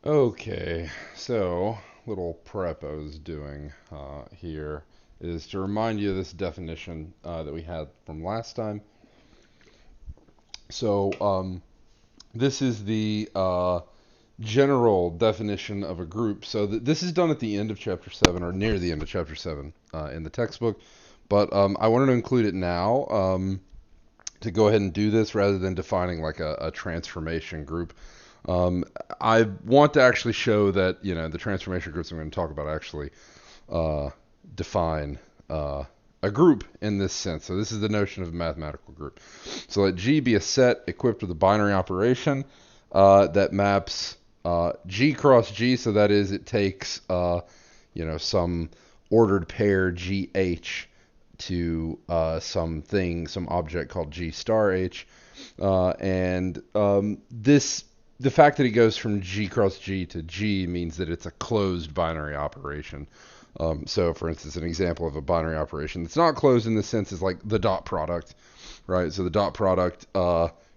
Okay, so little prep I was doing here is to remind you of this definition that we had from last time. So this is the general definition of a group. So this is done at the end of chapter 7 or near the end of chapter 7 in the textbook, but I wanted to include it now to go ahead and do this rather than defining like a transformation group. Um, I want to actually show that the transformation groups I'm going to talk about actually uh, define a group in this sense. So this is the notion of a mathematical group. So let G be a set equipped with a binary operation that maps G cross G. So that is, it takes some ordered pair GH to some object called G star H, and this the fact that it goes from G cross G to G means that it's a closed binary operation. So, for instance, an example of a binary operation that's not closed in this sense is like the dot product, right? So the dot product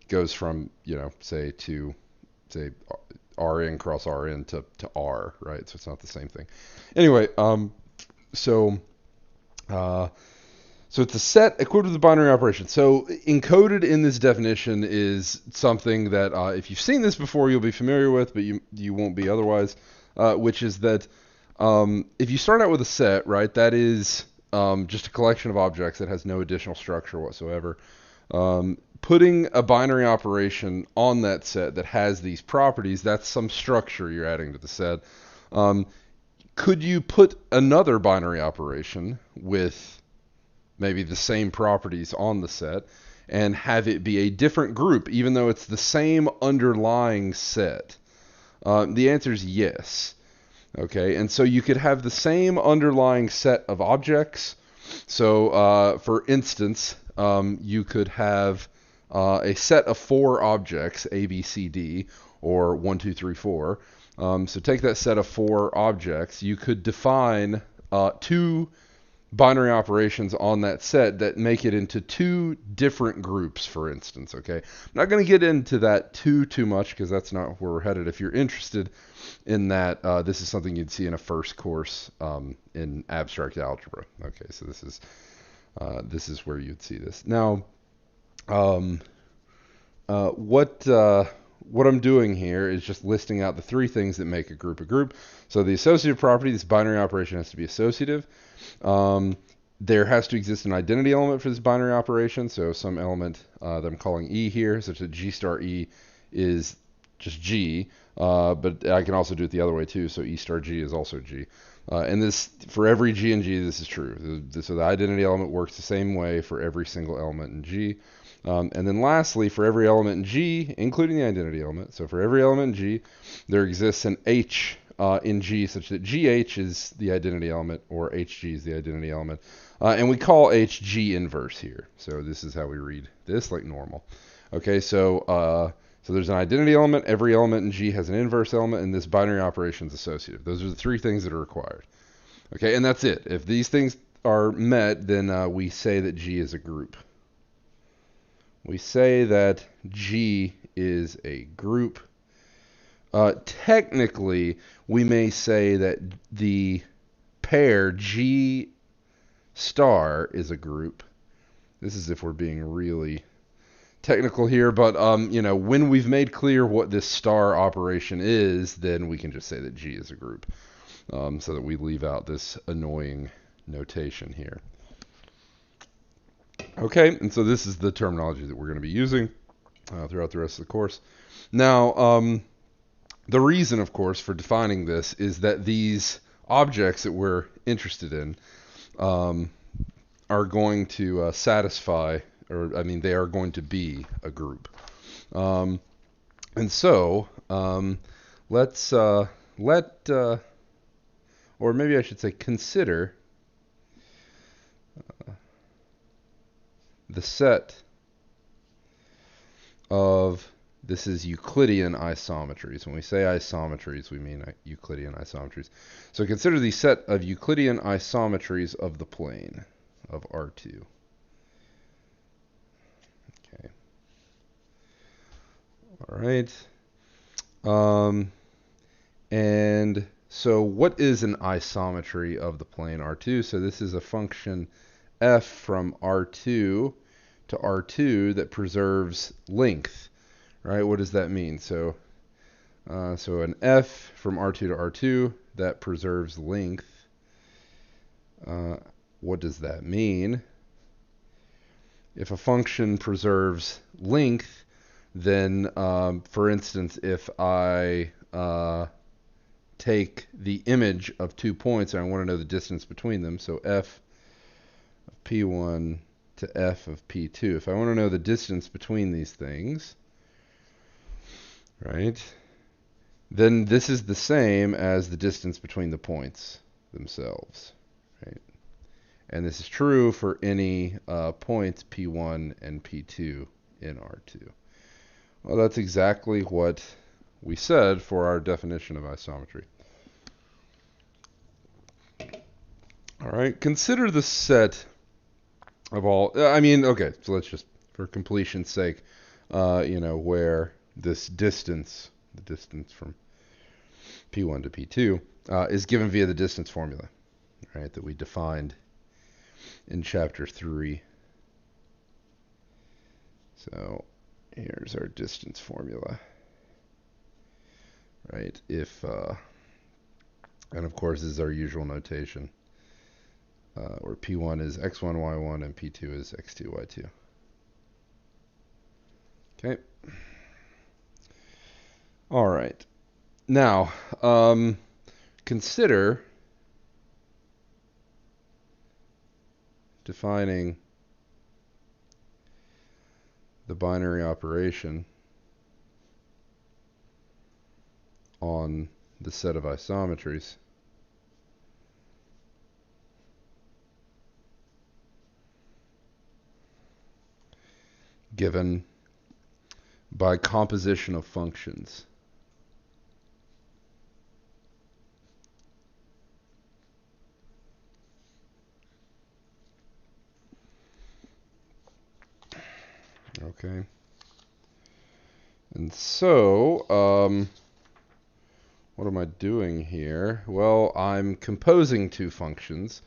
goes from, say Rn cross Rn to R, right? So it's not the same thing. Anyway, so uh, so it's a set equipped with a binary operation. So encoded in this definition is something that if you've seen this before, you'll be familiar with, but you won't be otherwise, which is that if you start out with a set, right, that is just a collection of objects that has no additional structure whatsoever. Putting a binary operation on that set that has these properties, that's some structure you're adding to the set. Um, could you put another binary operation with maybe the same properties on the set and have it be a different group, even though it's the same underlying set? The answer is yes. Okay, and so you could have the same underlying set of objects. So, for instance, you could have a set of 4 objects, A, B, C, D, or 1, 2, 3, 4. So take that set of 4 objects. You could define two binary operations on that set that make it into two different groups, for instance. Okay, I'm not going to get into that too much because that's not where we're headed. If you're interested in that, this is something you'd see in a first course in abstract algebra. Okay, so this is where you'd see this. Now, um, what I'm doing here is just listing out the 3 things that make a group a group. So the associative property, this binary operation has to be associative. Um, there has to exist an identity element for this binary operation. So some element that I'm calling E here, such that G star E is just G. But I can also do it the other way too. So E star G is also G. And this, for every G in G, this is true. So the identity element works the same way for every single element in G. And then lastly, for every element in G, including the identity element, so for every element in G, there exists an H in G such that GH is the identity element or HG is the identity element. And we call H G inverse here. So this is how we read this like normal. Okay, so there's an identity element. Every element in G has an inverse element, and this binary operation is associative. Those are the 3 things that are required. Okay, and that's it. If these things are met, then we say that G is a group. We say that G is a group. Technically, we may say that the pair G star is a group. This is if we're being really technical here, but when we've made clear what this star operation is, then we can just say that G is a group, so that we leave out this annoying notation here. Okay, and so this is the terminology that we're going to be using throughout the rest of the course. Now, the reason, of course, for defining this is that these objects that we're interested in um, are going to satisfy, or I mean, they are going to be a group. Um, and so, let's or maybe I should say, consider the set of, this is Euclidean isometries. When we say isometries, we mean Euclidean isometries. So consider the set of Euclidean isometries of the plane of R2. Okay. All right. And so what is an isometry of the plane R2? So this is a function f from R2 to R2 that preserves length, right? What does that mean? So an f from R2 to R2 that preserves length. What does that mean? If a function preserves length, then, for instance, if I take the image of 2 points and I want to know the distance between them, so f of p1 to f of p2, if I want to know the distance between these things, right, then this is the same as the distance between the points themselves, right? And this is true for any points P1 and P2 in R2. Well, that's exactly what we said for our definition of isometry. All right, consider the set of all, okay, so let's just, for completion's sake, where this distance, the distance from P1 to P2, is given via the distance formula, right, that we defined in chapter 3. So here's our distance formula, right? And of course, this is our usual notation, where P1 is x1, y1, and P2 is x2, y2. Okay. All right. Now, consider defining the binary operation on the set of isometries given by composition of functions. Okay. And so, what am I doing here? Well, I'm composing two functions.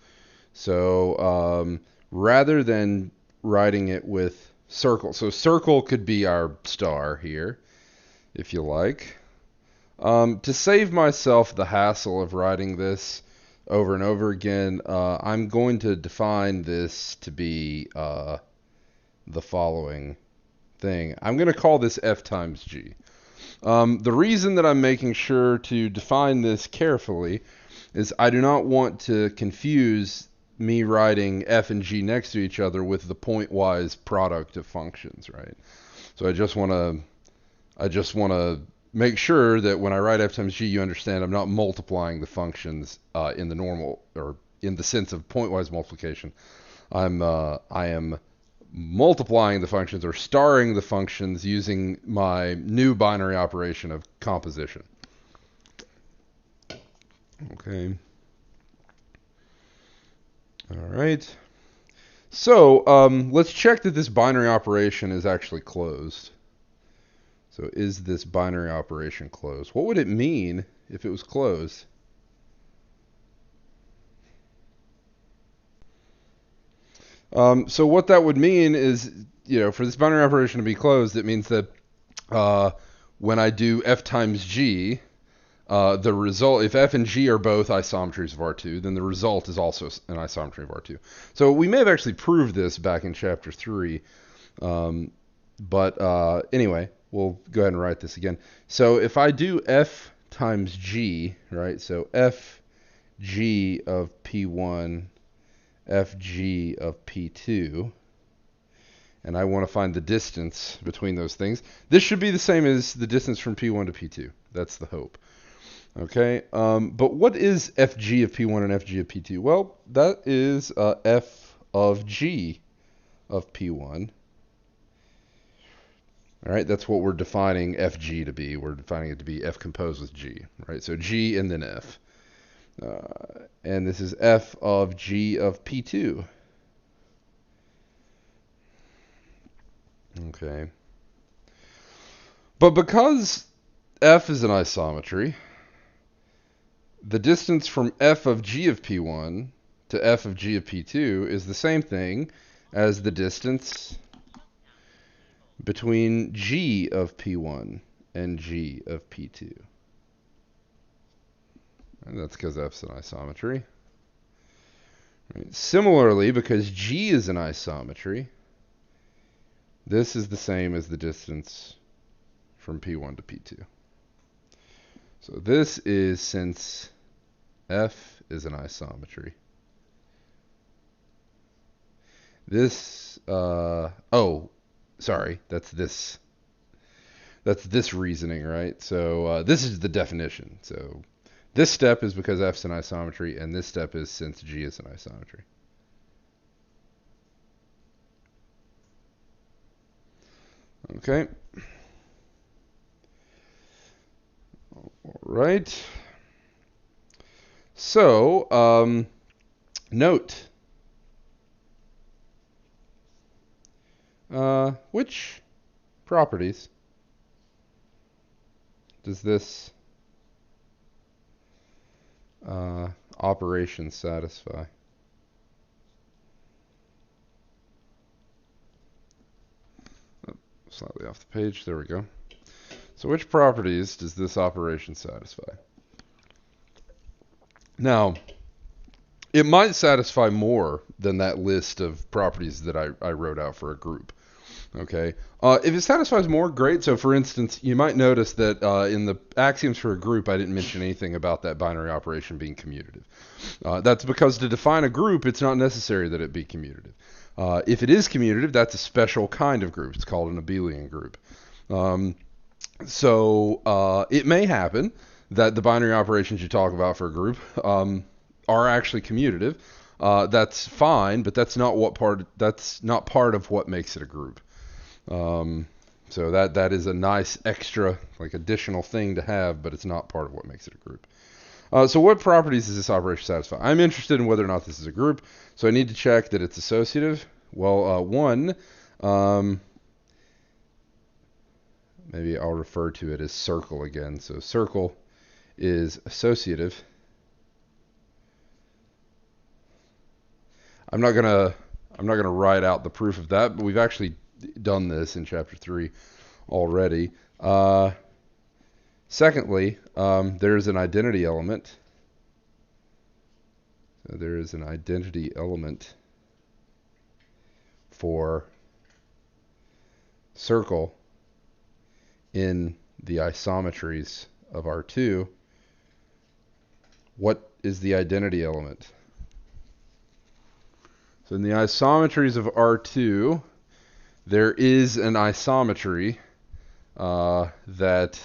So, rather than writing it with circle, so circle could be our star here, if you like. To save myself the hassle of writing this over and over again, I'm going to define this to be the following thing. I'm going to call this f times g. The reason that I'm making sure to define this carefully is I do not want to confuse me writing f and g next to each other with the pointwise product of functions, right? So I just want to make sure that when I write f times g, you understand I'm not multiplying the functions in the normal, or in the sense of pointwise multiplication. I am multiplying the functions or starring the functions using my new binary operation of composition. Okay. All right. So let's check that this binary operation is actually closed. So is this binary operation closed? What would it mean if it was closed? So what that would mean is, for this binary operation to be closed, it means that when I do f times g, the result, if f and g are both isometries of R2, then the result is also an isometry of R2. So we may have actually proved this back in chapter 3, but anyway, we'll go ahead and write this again. So if I do f times g, right, so f g of P1, fg of P2, and I want to find the distance between those things. This should be the same as the distance from P1 to P2. That's the hope. Okay, but what is fg of P1 and fg of P2? Well, that is f of g of P1. All right, that's what we're defining fg to be. We're defining it to be f composed with g, right? So g and then f. And this is f of g of P2. Okay. But because f is an isometry, the distance from f of g of p1 to f of g of p2 is the same thing as the distance between g of p1 and g of p2. And that's because f's an isometry. Right. Similarly, because g is an isometry, this is the same as the distance from p1 to p2. So this is, since f is an isometry, this, that's this reasoning, right? So this is the definition. So this step is because f's an isometry, and this step is since g is an isometry. Okay. All right. So, note. Which properties does this operation satisfy? Slightly off the page. There we go. So which properties does this operation satisfy? Now, it might satisfy more than that list of properties that I wrote out for a group. Okay. If it satisfies more, great. So for instance, you might notice that in the axioms for a group, I didn't mention anything about that binary operation being commutative. That's because to define a group, it's not necessary that it be commutative. If it is commutative, that's a special kind of group. It's called an abelian group. So it may happen that the binary operations you talk about for a group are actually commutative. That's fine, but that's not part of what makes it a group. So that is a nice extra, like, additional thing to have, but it's not part of what makes it a group. So what properties does this operation satisfy? I'm interested in whether or not this is a group, so I need to check that it's associative. Well, maybe I'll refer to it as circle again. So circle is associative. I'm not gonna write out the proof of that, but we've actually done this in chapter 3 already. Secondly, there's an identity element. So there is an identity element for circle in the isometries of R2. What is the identity element? So in the isometries of R2, there is an isometry that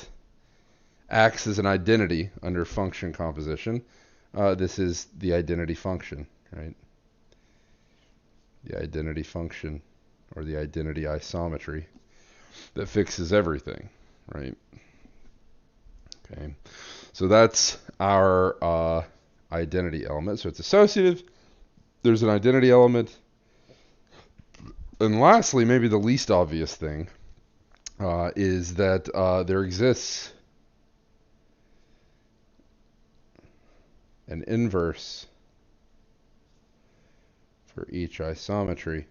acts as an identity under function composition. This is the identity function, right? The identity function, or the identity isometry, that fixes everything, right? Okay, so that's our identity element. So it's associative. There's an identity element. And lastly, maybe the least obvious thing, is that there exists an inverse for each isometry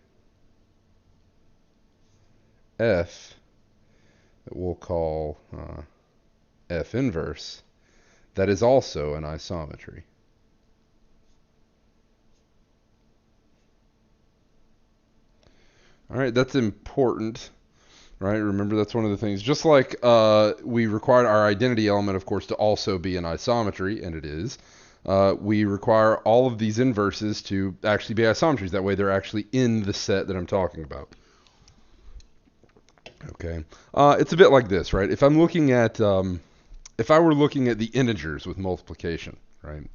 F that we'll call F inverse, that is also an isometry. All right, that's important, right? Remember, that's one of the things. Just like we required our identity element, of course, to also be an isometry, and it is. We require all of these inverses to actually be isometries. That way they're actually in the set that I'm talking about. Okay. It's a bit like this, right? If I'm looking at, if I were looking at the integers with multiplication, right?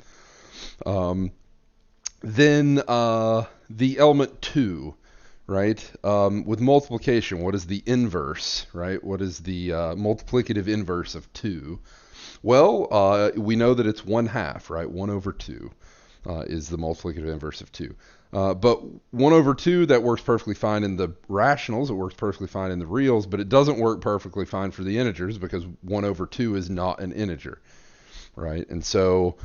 Then the element 2, right? With multiplication, what is the inverse, right? What is the multiplicative inverse of 2? Well, we know that it's 1/2, right? 1 over 2 is the multiplicative inverse of 2. But 1 over 2, that works perfectly fine in the rationals. It works perfectly fine in the reals, but it doesn't work perfectly fine for the integers because 1 over 2 is not an integer. right? And so,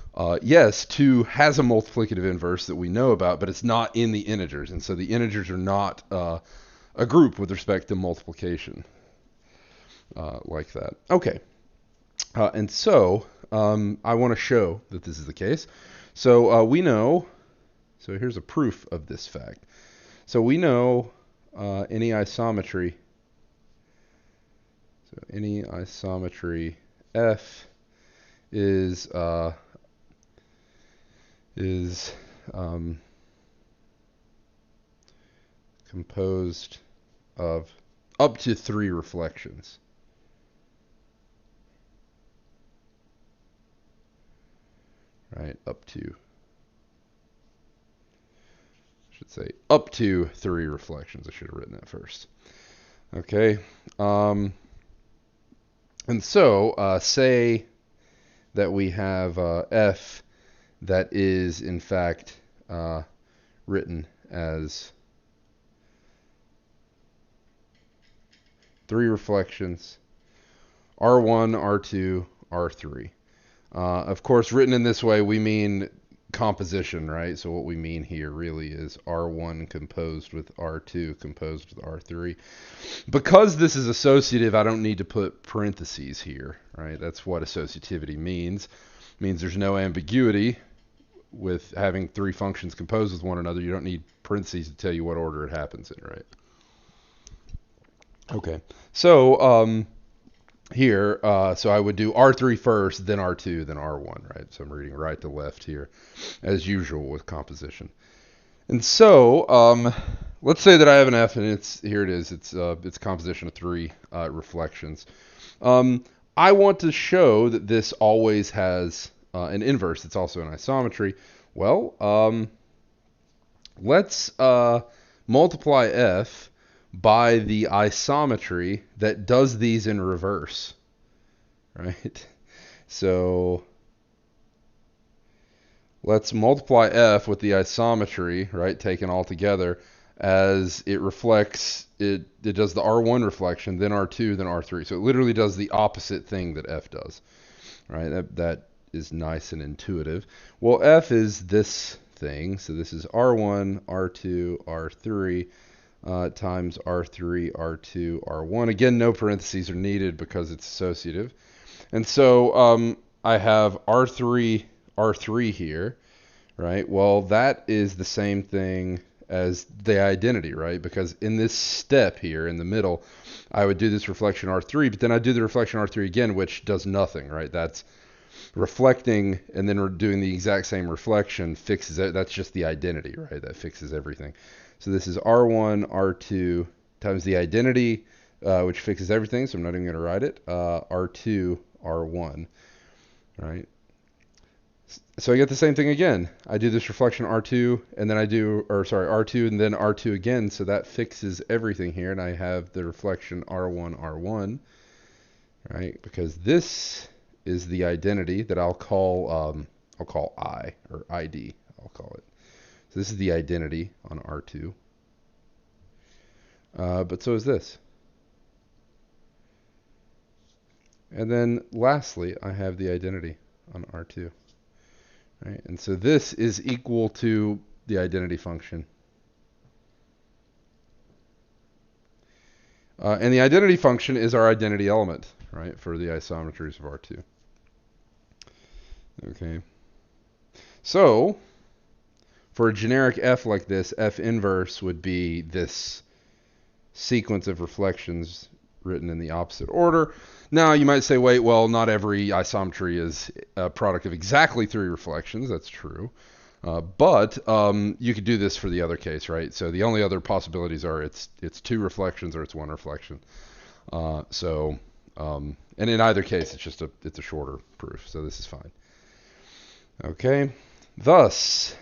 yes, 2 has a multiplicative inverse that we know about, but it's not in the integers. And so the integers are not a group with respect to multiplication like that. Okay. And so I want to show that this is the case. So we know, so here's a proof of this fact. So we know any isometry, F is composed of up to 3 reflections. Right, up to up to 3 reflections. I should have written that first. Okay. And so say that we have F that is in fact written as 3 reflections, R1, R2, R3. Of course, written in this way, we mean composition, right? So what we mean here really is R1 composed with R2 composed with R3. Because this is associative, I don't need to put parentheses here, right? That's what associativity means. It means there's no ambiguity with having 3 functions composed with one another. You don't need parentheses to tell you what order it happens in, right? Okay. So here, so I would do R3 first, then R2, then R1, right? So I'm reading right to left here, as usual with composition. And so let's say that I have an F, and here it is. It's a composition of 3 reflections. I want to show that this always has an inverse. It's also an isometry. Well, let's multiply F by the isometry that does these in reverse, right? So let's multiply F with the isometry, right, taken all together, as it reflects, it does the R1 reflection, then R2, then R3. So it literally does the opposite thing that F does, right? That is nice and intuitive. Well, F is this thing, so this is R1, R2, R3, times R3, R2, R1. Again, no parentheses are needed because it's associative. And so I have R3, R3 here, right? Well, that is the same thing as the identity, right? Because in this step here in the middle, I would do this reflection R3, but then I do the reflection R3 again, which does nothing, right? That's reflecting, and then we're doing the exact same reflection fixes it. That's just the identity, right? That fixes everything. So this is R1, R2 times the identity, which fixes everything, so I'm not even going to write it, R2, R1, right? So I get the same thing again. I do this reflection R2, and then R2 and then R2 again, so that fixes everything here, and I have the reflection R1, R1, right? Because this is the identity that I'll call I, or ID, I'll call it. So this is the identity on R2. But so is this. And then lastly, I have the identity on R2. Right? And so this is equal to the identity function. And the identity function is our identity element, right, for the isometries of R2. Okay. So for a generic F like this, F inverse would be this sequence of reflections written in the opposite order. Now, you might say, wait, well, not every isometry is a product of exactly 3 reflections. That's true. But you could do this for the other case, right? So the only other possibilities are it's 2 reflections or it's 1 reflection. And in either case, it's a shorter proof. So this is fine. Okay. Thus,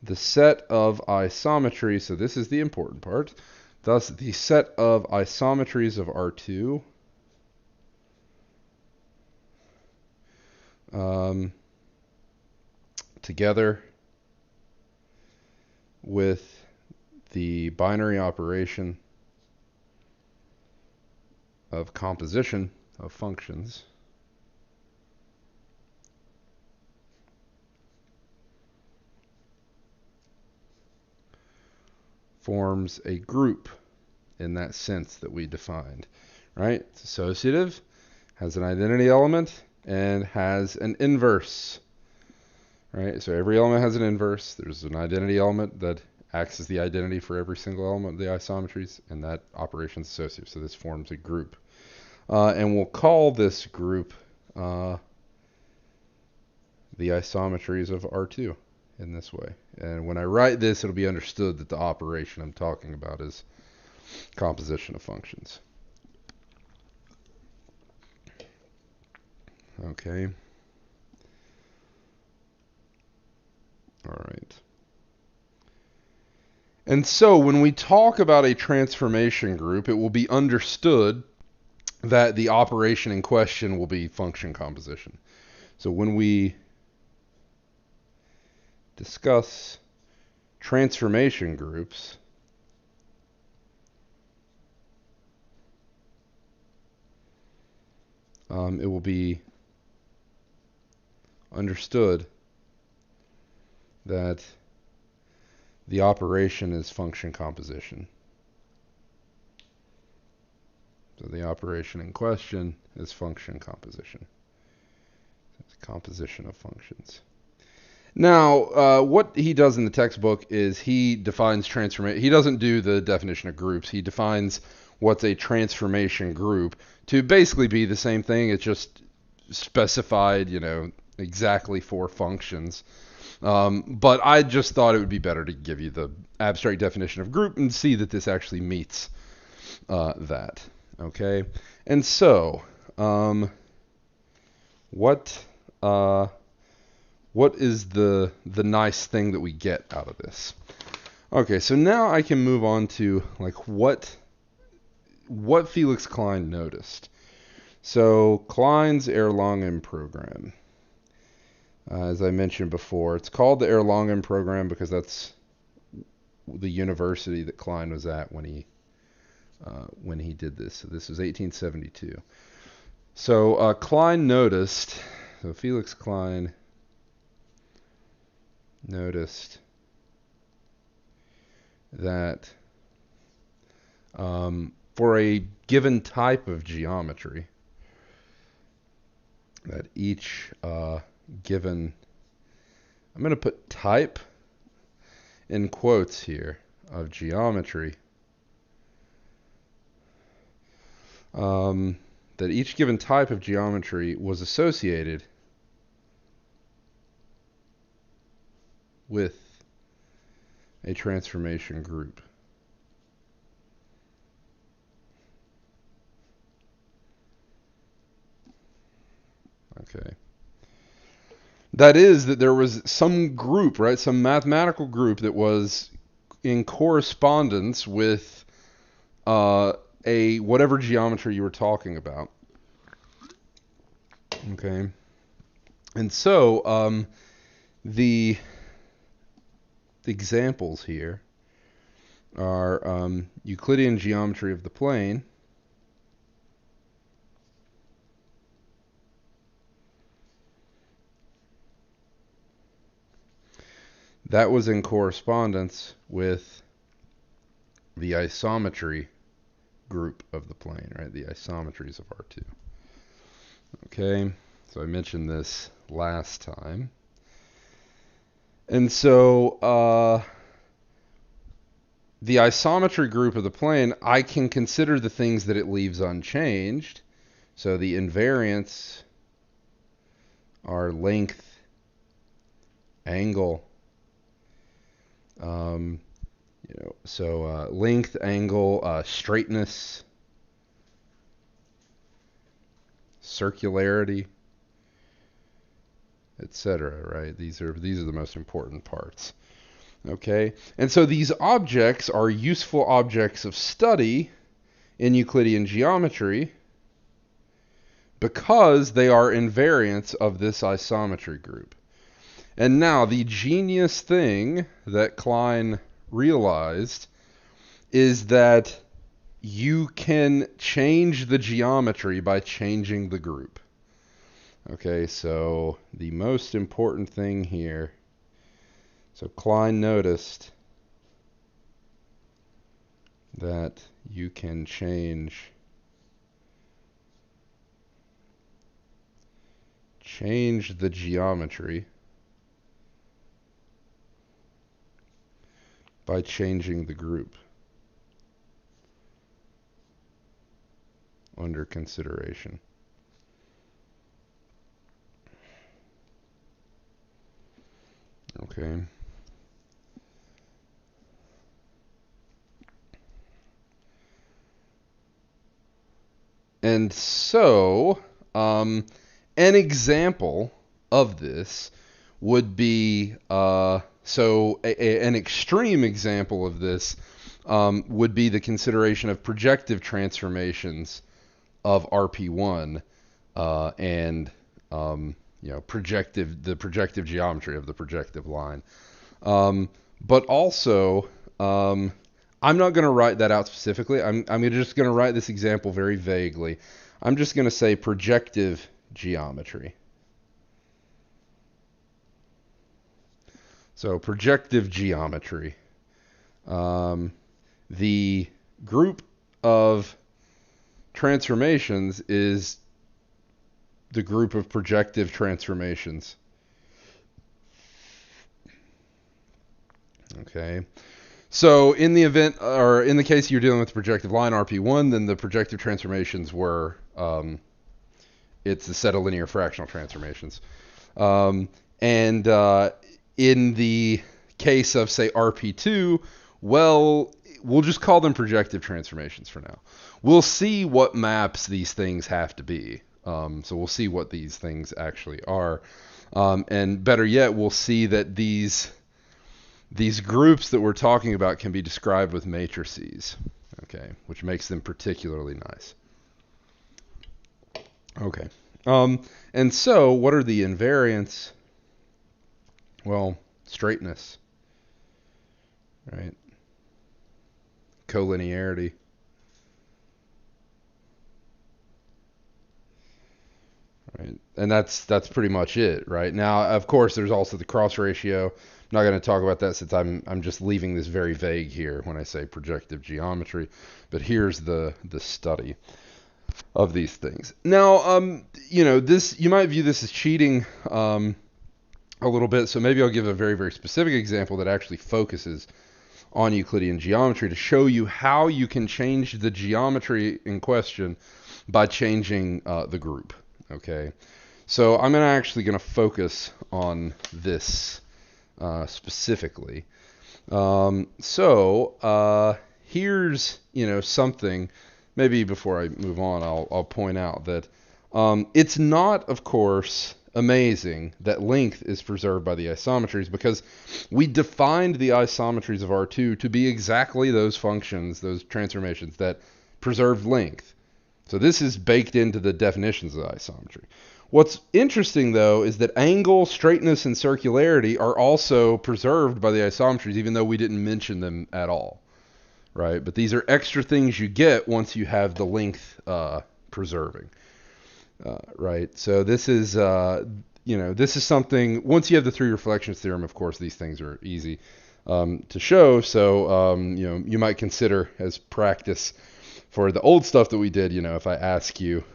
the set of isometries, so this is the important part. Thus, the set of isometries of R2 together with the binary operation of composition of functions forms a group in that sense that we defined, right? It's associative, has an identity element, and has an inverse, right? So every element has an inverse. There's an identity element that acts as the identity for every single element of the isometries, and that operation is associative. So this forms a group. And we'll call this group the isometries of R2 in this way. And when I write this, it'll be understood that the operation I'm talking about is composition of functions. Okay. All right. And so when we talk about a transformation group, it will be understood that the operation in question will be function composition. So when we discuss transformation groups, it will be understood that the operation is function composition. So the operation in question is function composition. It's composition of functions. Now, what he does in the textbook is he defines transformation. He doesn't do the definition of groups. He defines what's a transformation group to basically be the same thing. It's just specified, exactly for functions. But I just thought it would be better to give you the abstract definition of group and see that this actually meets that. Okay, and so what is the nice thing that we get out of this? Okay, so now I can move on to like what Felix Klein noticed. So Klein's Erlangen program. As I mentioned before, it's called the Erlangen program because that's the university that Klein was at when he did this. So this was 1872. So Felix Klein noticed that for a given type of geometry, that each given, I'm going to put type in quotes here, of geometry, that each given type of geometry was associated with a transformation group. Okay. That is, that there was some group, right? Some mathematical group that was in correspondence with a whatever geometry you were talking about. Okay. And so the examples here are Euclidean geometry of the plane, that was in correspondence with the isometry group of the plane, right? The isometries of R2. Okay, so I mentioned this last time. And so the isometry group of the plane, I can consider the things that it leaves unchanged. So the invariants are length, angle, length, angle, straightness, circularity, etc. Right? These are the most important parts. Okay, and so these objects are useful objects of study in Euclidean geometry because they are invariants of this isometry group. And now the genius thing that Klein realized is that you can change the geometry by changing the group. Okay, so the most important thing here, so Klein noticed that you can change the geometry by changing the group under consideration. Okay. And so, an example of this would be, an extreme example of this would be the consideration of projective transformations of RP1 and the projective geometry of the projective line. But also, I'm not going to write that out specifically. I'm just going to write this example very vaguely. I'm just going to say projective geometry. So projective geometry. The group of transformations is the group of projective transformations. Okay. So in the event, or in the case you're dealing with the projective line RP1, then the projective transformations were, it's the set of linear fractional transformations. And in the case of, say, RP2, well, we'll just call them projective transformations for now. We'll see what maps these things have to be. So we'll see what these things actually are. And better yet, we'll see that these groups that we're talking about can be described with matrices, okay, which makes them particularly nice. Okay. And so what are the invariants? Well, straightness, right? Collinearity. Right. And that's pretty much it, right? Now, of course, there's also the cross ratio. I'm not going to talk about that since I'm just leaving this very vague here when I say projective geometry. But here's the study of these things. Now, this, you might view this as cheating a little bit. So maybe I'll give a very, very specific example that actually focuses on Euclidean geometry to show you how you can change the geometry in question by changing the group. Okay, so I'm actually going to focus on this specifically. Here's something. Maybe before I move on, I'll point out that it's not, of course, amazing that length is preserved by the isometries, because we defined the isometries of R2 to be exactly those functions, those transformations that preserve length. So this is baked into the definitions of the isometry. What's interesting, though, is that angle, straightness, and circularity are also preserved by the isometries, even though we didn't mention them at all, right? But these are extra things you get once you have the length preserving, right? So this is, this is something, once you have the three reflections theorem, of course, these things are easy to show. So, you might consider as practice for the old stuff that we did, if I ask you,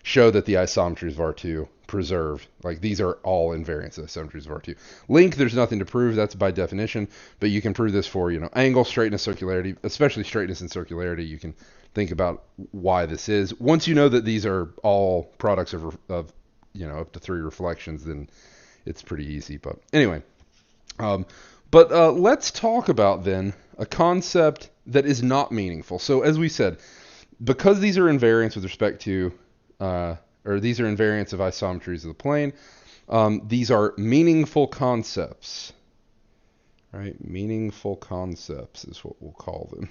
show that the isometries of R2 preserve, like these are all invariants of the isometries of R2. Length, there's nothing to prove, that's by definition, but you can prove this for, angle, straightness, circularity, especially straightness and circularity. You can think about why this is. Once you know that these are all products of up to three reflections, then it's pretty easy. But anyway, let's talk about then a concept that is not meaningful. So as we said, because these are invariants with respect to, or these are invariants of isometries of the plane, these are meaningful concepts, right? Meaningful concepts is what we'll call them.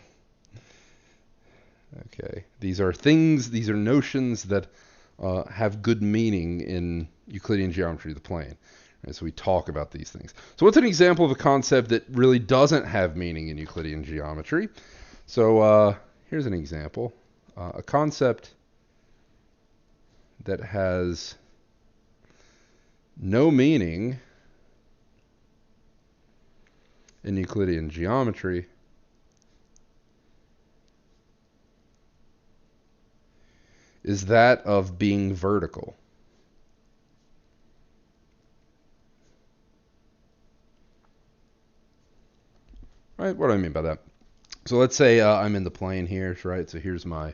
Okay, these are things, these are notions that have good meaning in Euclidean geometry of the plane. Right? So we talk about these things. So what's an example of a concept that really doesn't have meaning in Euclidean geometry? So here's an example. A concept that has no meaning in Euclidean geometry is that of being vertical. Right? What do I mean by that? So let's say I'm in the plane here, right? So here's my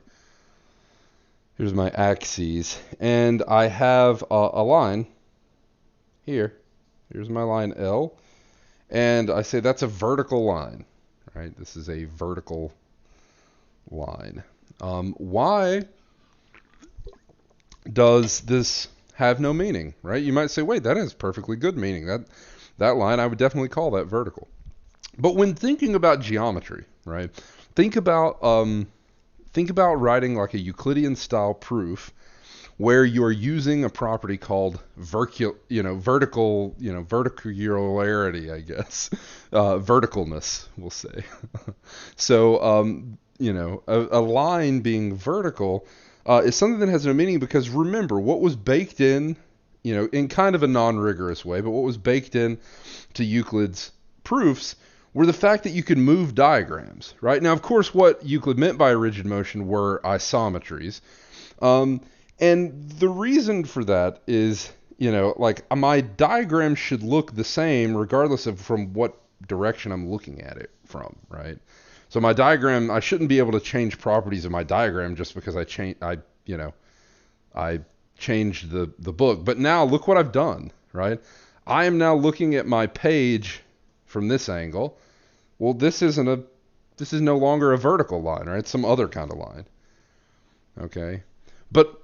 axes, and I have a line here. Here's my line L, and I say that's a vertical line, right? This is a vertical line. Why does this have no meaning, right? You might say, wait, that has perfectly good meaning. That line, I would definitely call that vertical. But when thinking about geometry, right? Think about writing like a Euclidean style proof where you're using a property called verticularity, I guess, verticalness, we'll say. So, a line being vertical is something that has no meaning because remember what was baked in, in kind of a non-rigorous way, but what was baked in to Euclid's proofs were the fact that you could move diagrams, right? Now, of course, what Euclid meant by rigid motion were isometries. And the reason for that is, like my diagram should look the same regardless of from what direction I'm looking at it from, right? So my diagram, I shouldn't be able to change properties of my diagram just because I changed the book. But now look what I've done, right? I am now looking at my page from this angle. Well, this is no longer a vertical line, right? It's some other kind of line. Okay? But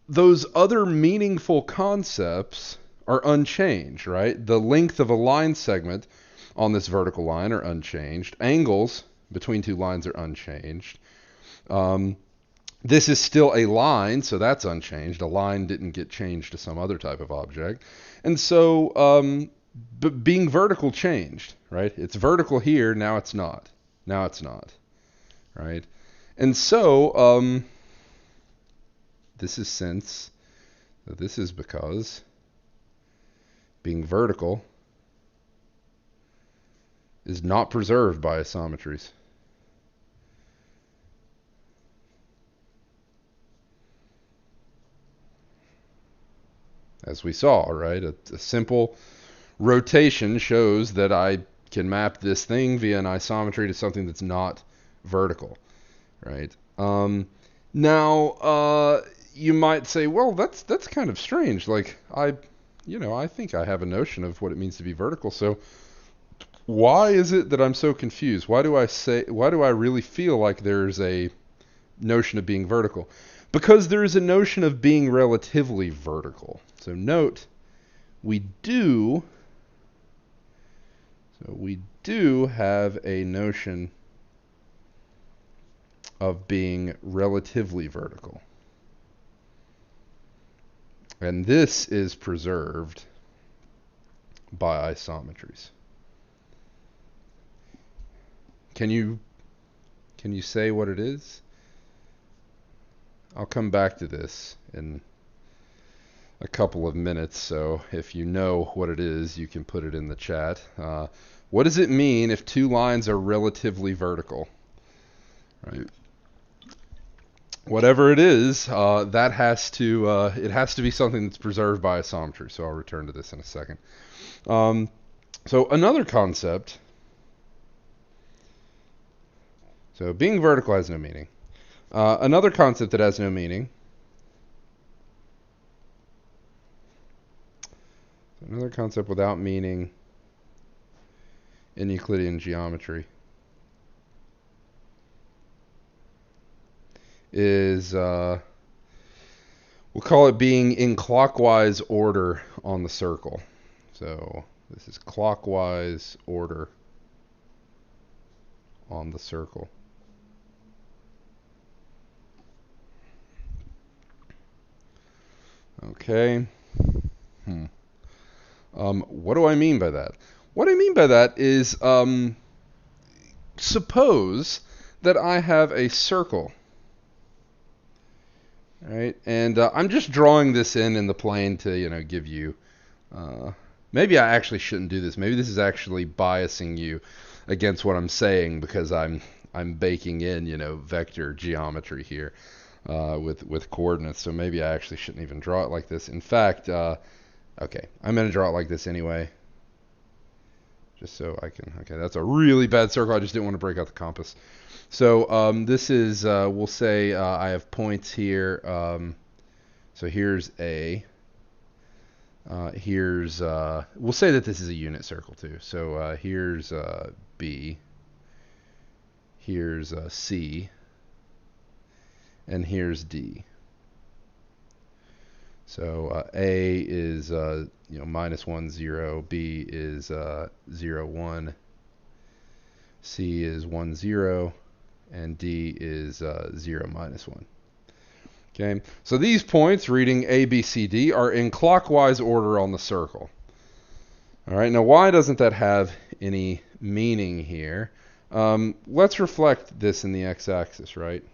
those other meaningful concepts are unchanged, right? The length of a line segment on this vertical line are unchanged. Angles between two lines are unchanged. This is still a line, so that's unchanged. A line didn't get changed to some other type of object. And so, but being vertical changed, right? It's vertical here, now it's not. Now it's not, right? And so, this is because being vertical is not preserved by isometries. As we saw, right? A simple rotation shows that I can map this thing via an isometry to something that's not vertical, right? Now, you might say, well, that's kind of strange. Like I think I have a notion of what it means to be vertical. So why is it that I'm so confused? Why do I really feel like there's a notion of being vertical? Because there is a notion of being relatively vertical. So note, we do have a notion of being relatively vertical. And this is preserved by isometries. Can you say what it is? I'll come back to this in a couple of minutes, so if you know what it is, you can put it in the chat. What does it mean if two lines are relatively vertical? Right. Whatever it is, that has to be something that's preserved by isometry. So I'll return to this in a second. So another concept. So being vertical has no meaning. Another concept that has no meaning. Another concept without meaning in Euclidean geometry is, we'll call it being in clockwise order on the circle. So this is clockwise order on the circle. Okay. What do I mean by that? What I mean by that is, suppose that I have a circle, right? And I'm just drawing this in the plane to, give you. Maybe I actually shouldn't do this. Maybe this is actually biasing you against what I'm saying because I'm baking in, vector geometry here. with coordinates. So maybe I actually shouldn't even draw it like this. In fact, okay, I'm going to draw it like this anyway. Just so I can, okay, that's a really bad circle. I just didn't want to break out the compass. So this is, we'll say I have points here. So here's A. Here's, we'll say that this is a unit circle too. So here's B. Here's C. And here's D. So A is -1, 0. B is 0, 1. C is 1, 0. And D is 0, -1. Okay, so these points, reading A, B, C, D, are in clockwise order on the circle. All right, now why doesn't that have any meaning here? Let's reflect this in the x-axis, right?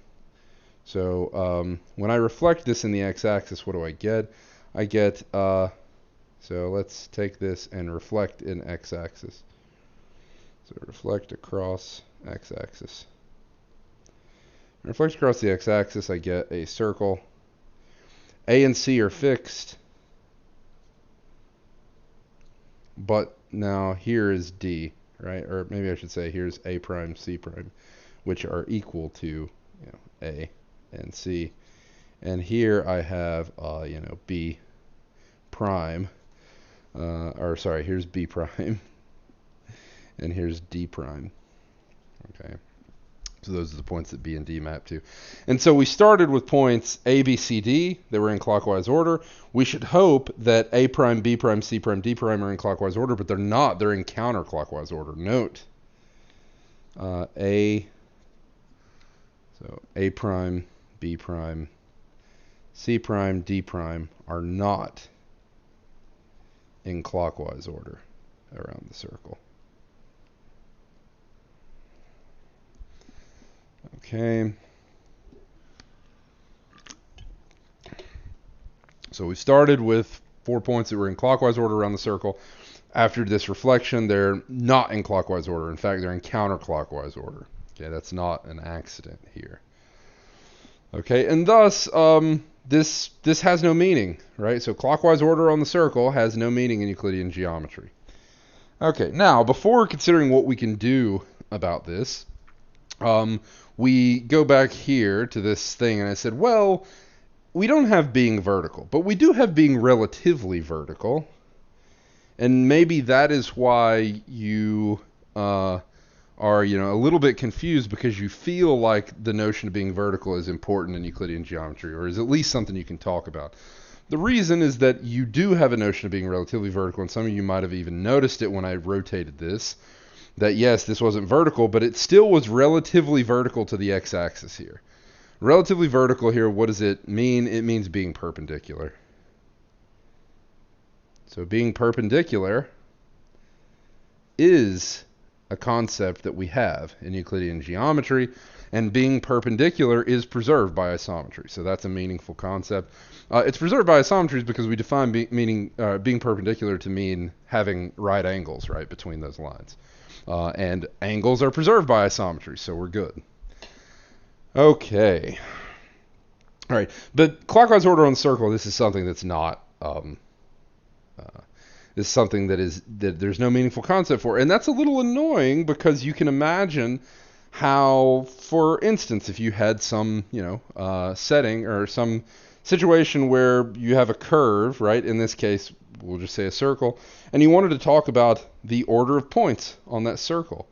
So when I reflect this in the x-axis, what do I get? I get, so let's take this and reflect in x-axis. So reflect across x-axis. Reflect across the x-axis, I get a circle. A and C are fixed. But now here is D, right? Or maybe I should say here's A prime, C prime, which are equal to A and C. And here I have, B prime. Or sorry, here's B prime. And here's D prime. Okay. So those are the points that B and D map to. And so we started with points A, B, C, D. They were in clockwise order. We should hope that A prime, B prime, C prime, D prime are in clockwise order, but they're not. They're in counterclockwise order. Note, so A prime, B prime, C prime, D prime are not in clockwise order around the circle. Okay. So we started with 4 points that were in clockwise order around the circle. After this reflection, they're not in clockwise order. In fact, they're in counterclockwise order. Okay, that's not an accident here. Okay, and thus this has no meaning, right? So clockwise order on the circle has no meaning in Euclidean geometry. Okay, now before considering what we can do about this, we go back here to this thing, and I said, well, we don't have being vertical, but we do have being relatively vertical. And maybe that is why you are, a little bit confused, because you feel like the notion of being vertical is important in Euclidean geometry, or is at least something you can talk about. The reason is that you do have a notion of being relatively vertical, and some of you might have even noticed it when I rotated this, that yes, this wasn't vertical, but it still was relatively vertical to the x-axis here. Relatively vertical here, what does it mean? It means being perpendicular. So being perpendicular is a concept that we have in Euclidean geometry, and being perpendicular is preserved by isometry. So that's a meaningful concept. It's preserved by isometries because we define being perpendicular to mean having right angles, right, between those lines. And angles are preserved by isometry, so we're good. Okay. All right, but clockwise order on the circle, this is something that's not, this is something that there's no meaningful concept for. And that's a little annoying, because you can imagine how, for instance, if you had some, setting or some situation where you have a curve, right? In this case, we'll just say a circle, and you wanted to talk about the order of points on that circle,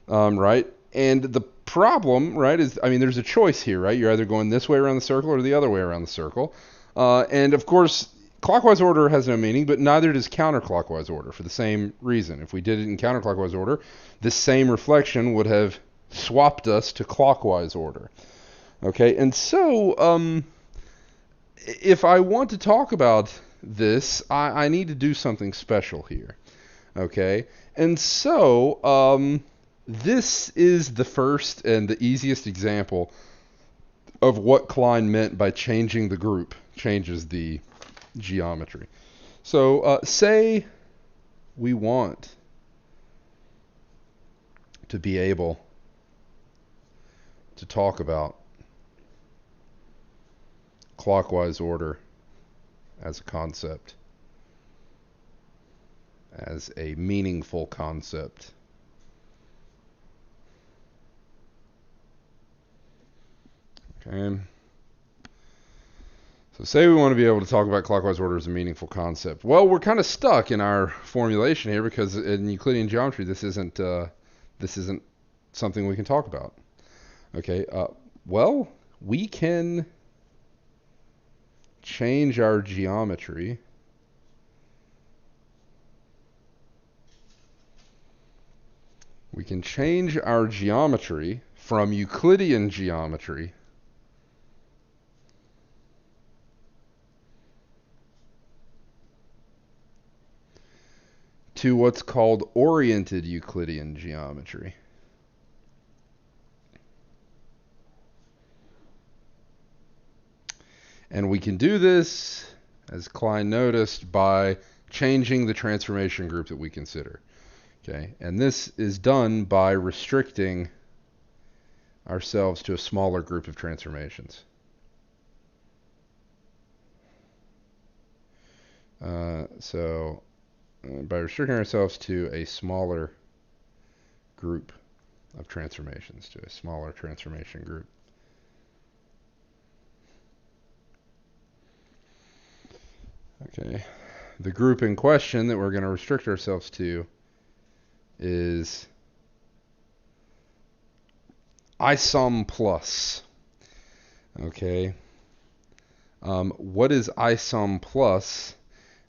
right? And the problem, right, is, there's a choice here, right? You're either going this way around the circle or the other way around the circle. And of course, clockwise order has no meaning, but neither does counterclockwise order, for the same reason. If we did it in counterclockwise order, this same reflection would have swapped us to clockwise order. Okay, and so if I want to talk about this, I need to do something special here. Okay, and so this is the first and the easiest example of what Klein meant by changing the group, changes the geometry. So say we want to be able to talk about clockwise order as a concept, as a meaningful concept. Okay. So say we want to be able to talk about clockwise order as a meaningful concept. Well, we're kind of stuck in our formulation here because in Euclidean geometry this isn't something we can talk about. Okay. Well, we can change our geometry from Euclidean geometry to what's called oriented Euclidean geometry. And we can do this, as Klein noticed, by changing the transformation group that we consider. Okay, and this is done by restricting ourselves to a smaller group of transformations. By restricting ourselves to a smaller group of transformations, to a smaller transformation group. Okay, the group in question that we're going to restrict ourselves to is isom plus. Okay, what is isom plus?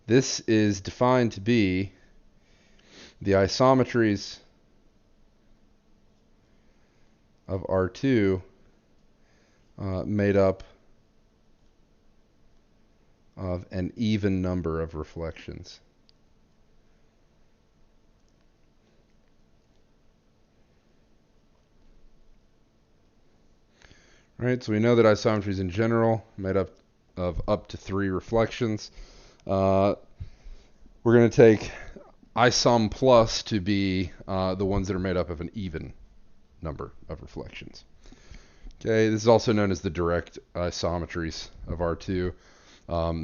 This is defined to be the isometries of R2 made up of an even number of reflections. Right, so we know that isometries in general made up of up to 3 reflections. We're going to take isom plus to be the ones that are made up of an even number of reflections. Okay, this is also known as the direct isometries of R2.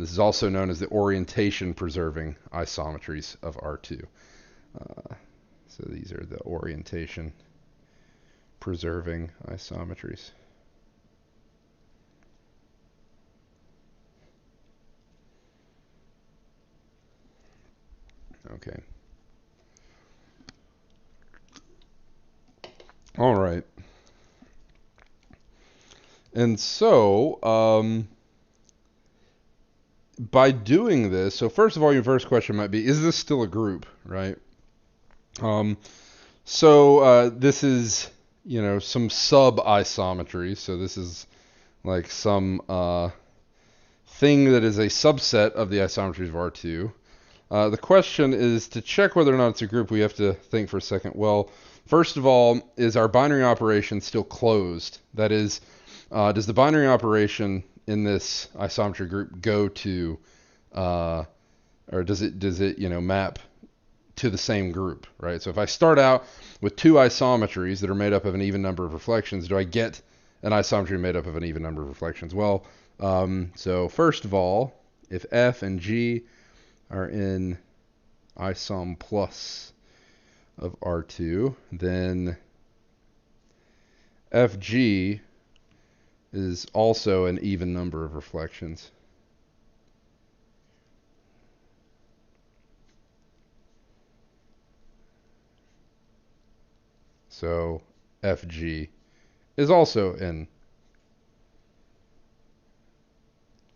This is also known as the orientation preserving isometries of R2. So these are the orientation preserving isometries. Okay. All right. And so, by doing this, so first of all, your first question might be, is this still a group, right? This is, some sub-isometry. So this is like some thing that is a subset of the isometries of R2. The question is, to check whether or not it's a group, we have to think for a second. Well, first of all, is our binary operation still closed? That is, does the binary operation in this isometry group go to, or does it map to the same group, right? So if I start out with 2 isometries that are made up of an even number of reflections, do I get an isometry made up of an even number of reflections? Well, so first of all, if F and G are in isom plus of R2, then FG is also an even number of reflections. So FG is also in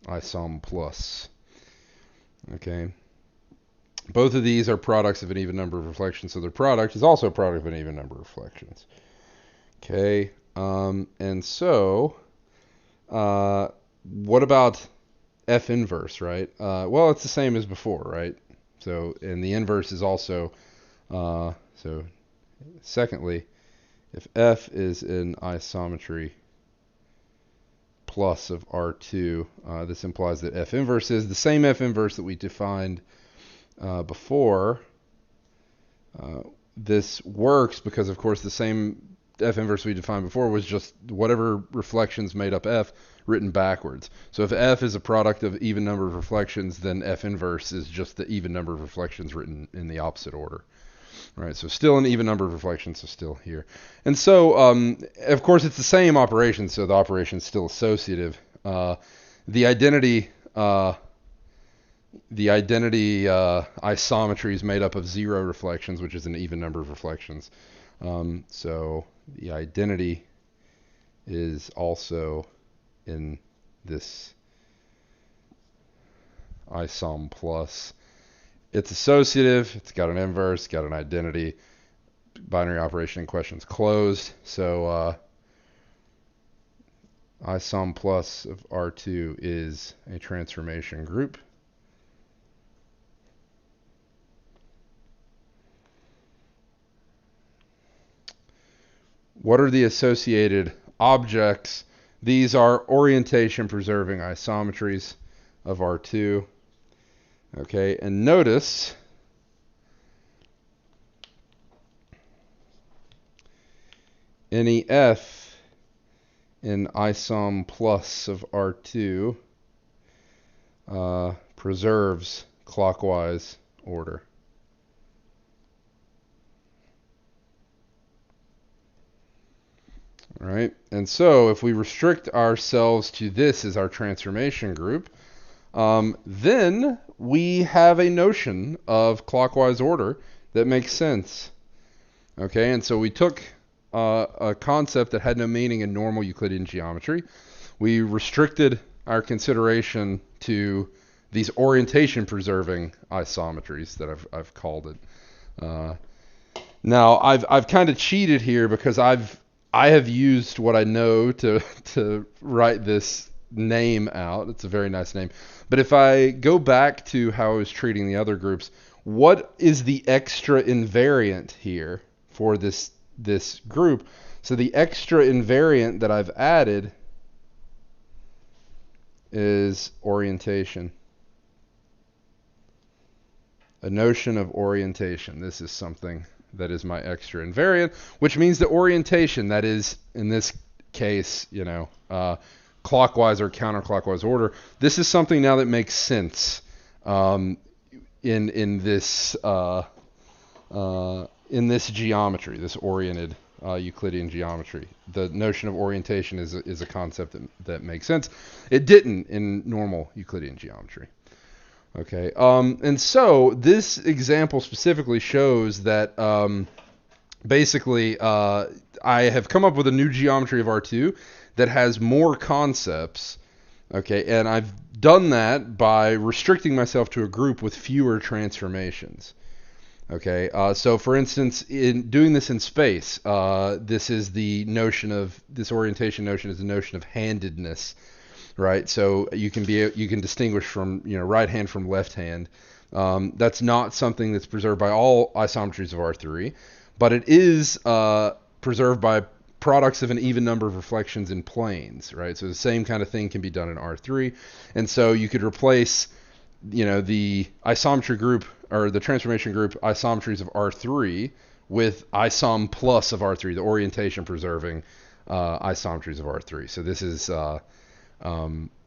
isom plus. Okay. Both of these are products of an even number of reflections, so their product is also a product of an even number of reflections. Okay. And so, what about F inverse, right? Well, it's the same as before, right? So, and the inverse is also, so secondly, if F is in isometry plus of R2, this implies that F inverse is the same F inverse that we defined before. This works because, of course, the same F inverse we defined before was just whatever reflections made up F written backwards. So if F is a product of even number of reflections, then F inverse is just the even number of reflections written in the opposite order. Right, so still an even number of reflections, so still here. And so, of course, it's the same operation, so the operation is still associative. The identity isometry is made up of 0 reflections, which is an even number of reflections. So the identity is also in this isom plus. It's associative, it's got an inverse, got an identity. Binary operation in question is closed. So isom plus of R2 is a transformation group. What are the associated objects? These are orientation preserving isometries of R2. Okay, and notice any F in isom plus of R2 preserves clockwise order. All right, and so if we restrict ourselves to this as our transformation group, then we have a notion of clockwise order that makes sense. Okay, and so we took a concept that had no meaning in normal Euclidean geometry. We restricted our consideration to these orientation preserving isometries that I've called it. Now I've kind of cheated here because I have used what I know to write this name out. It's a very nice name. But if I go back to how I was treating the other groups, what is the extra invariant here for this group? So the extra invariant that I've added is orientation. A notion of orientation. This is something that is my extra invariant, which means the orientation, that is, in this case, clockwise or counterclockwise order. This is something now that makes sense in this geometry, this oriented Euclidean geometry. The notion of orientation is a concept that makes sense. It didn't in normal Euclidean geometry. Okay, and so this example specifically shows that basically I have come up with a new geometry of R2 that has more concepts. Okay, and I've done that by restricting myself to a group with fewer transformations. Okay, so for instance, in doing this in space, this is the notion of, this orientation notion is the notion of handedness. Right, so you can distinguish from right hand from left hand. That's not something that's preserved by all isometries of R3, but it is preserved by products of an even number of reflections in planes. Right, so the same kind of thing can be done in R3, and so you could replace the isometry group or the transformation group isometries of R3 with isom plus of R3, the orientation preserving isometries of R3. So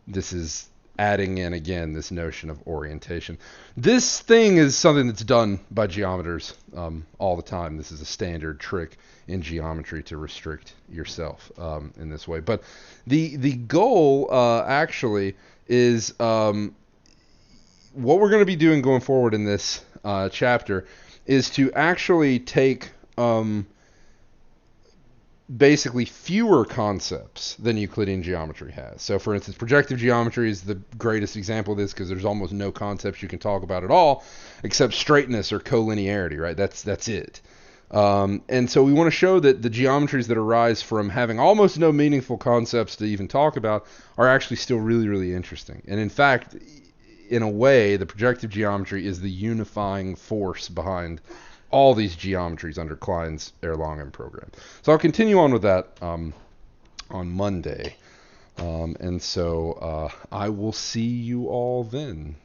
this is adding in again this notion of orientation. This thing is something that's done by geometers all the time. This is a standard trick in geometry to restrict yourself in this way. But the goal actually is what we're going to be doing going forward in this chapter is to actually take basically fewer concepts than Euclidean geometry has. So for instance, projective geometry is the greatest example of this because there's almost no concepts you can talk about at all except straightness or collinearity, right? That's it. And so we want to show that the geometries that arise from having almost no meaningful concepts to even talk about are actually still really, really interesting. And in fact, in a way, the projective geometry is the unifying force behind all these geometries under Klein's Erlangen program. So I'll continue on with that on Monday. And so I will see you all then.